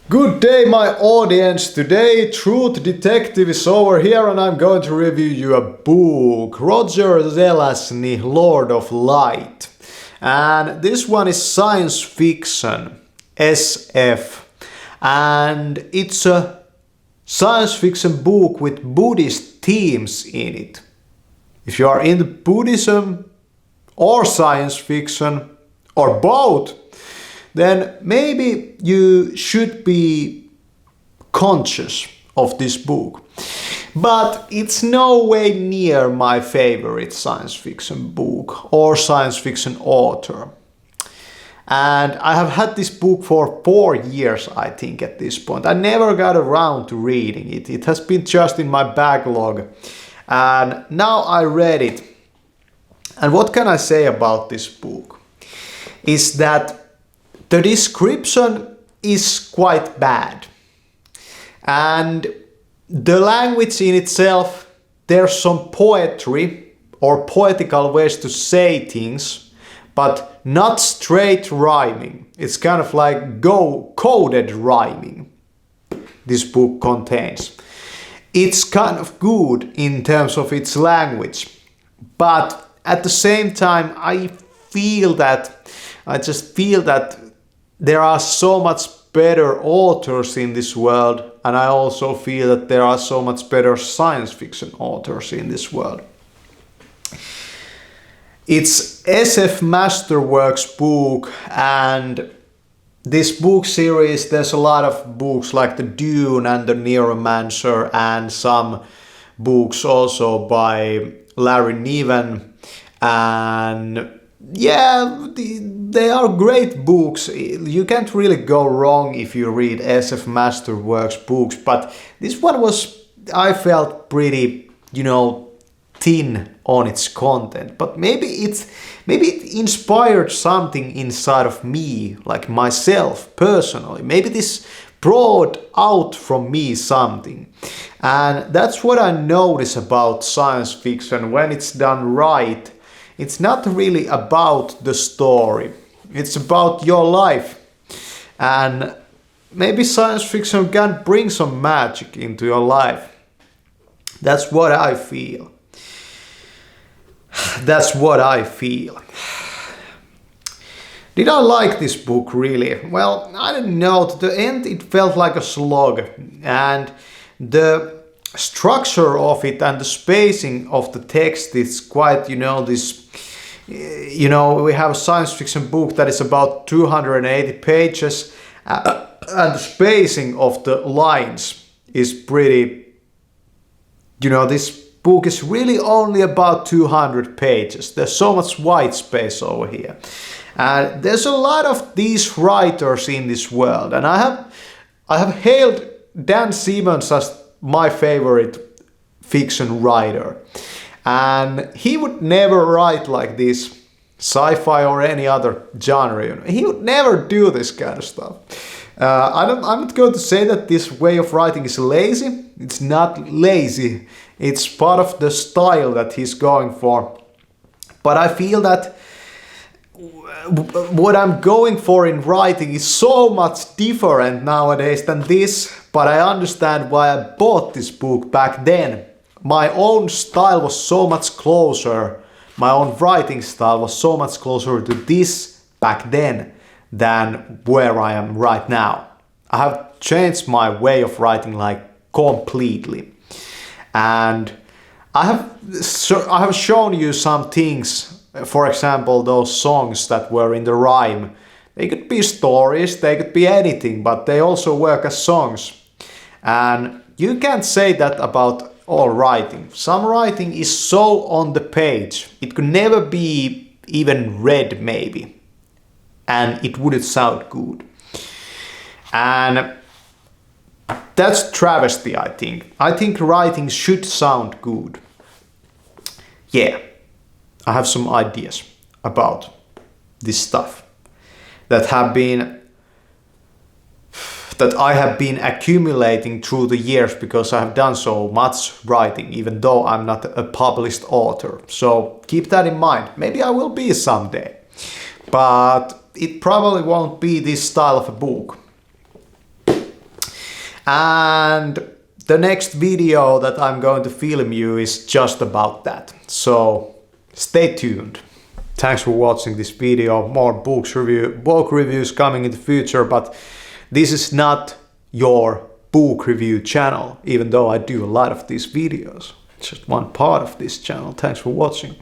Good day, my audience. Today, Truth Detective is over here and I'm going to review you a book. Roger Zelazny, Lord of Light. And this one is science fiction, SF. And it's a science fiction book with Buddhist themes in it. If you are into Buddhism or science fiction or both, then maybe you should be conscious of this book. But it's no way near my favorite science fiction book or science fiction author. And I have had this book for 4 years, I think, at this point. I never got around to reading it. It has been just in my backlog. And now I read it. And what can I say about this book? Is that the description is quite bad. And the language in itself, there's some poetry or poetical ways to say things, but not straight rhyming. It's kind of like coded rhyming this book contains. It's kind of good in terms of its language, but at the same time I just feel that there are so much better authors in this world, and I also feel that there are so much better science fiction authors in this world. It's SF Masterworks book, and this book series, there's a lot of books like the Dune and the Neuromancer, and some books also by Larry Niven, and yeah, they are great books. You can't really go wrong if you read SF Masterworks books, but this one was, I felt, pretty, thin on its content. But maybe it inspired something inside of me, like myself personally. Maybe this brought out from me something. And that's what I notice about science fiction when it's done right. It's not really about the story. It's about your life. And maybe science fiction can bring some magic into your life. That's what I feel. That's what I feel. Did I like this book really? Well, I don't know. At the end it felt like a slog. And the structure of it and the spacing of the text is quite, we have a science fiction book that is about 280 pages, and the spacing of the lines is pretty, this book is really only about 200 pages. There's so much white space over here. And there's a lot of these writers in this world, and I have hailed Dan Simmons as my favorite fiction writer, and he would never write like this, sci-fi or any other genre. He would never do this kind of stuff. I'm not going to say that this way of writing is lazy. It's not lazy. It's part of the style that he's going for. But I feel that what I'm going for in writing is so much different nowadays than this, but I understand why I bought this book back then. My own style was so much closer, my own writing style was so much closer to this back then than where I am right now. I have changed my way of writing like completely. And I have shown you some things. For example, those songs that were in the rhyme. They could be stories, they could be anything, but they also work as songs. And you can't say that about all writing. Some writing is so on the page, it could never be even read maybe. And it wouldn't sound good. And that's travesty, I think. I think writing should sound good. Yeah. I have some ideas about this stuff that I have been accumulating through the years because I have done so much writing, even though I'm not a published author. So keep that in mind. Maybe I will be someday, but it probably won't be this style of a book. And the next video that I'm going to film you is just about that. So stay tuned. Thanks for watching this video. More book reviews coming in the future, but this is not your book review channel, even though I do a lot of these videos. It's just one part of this channel. Thanks for watching.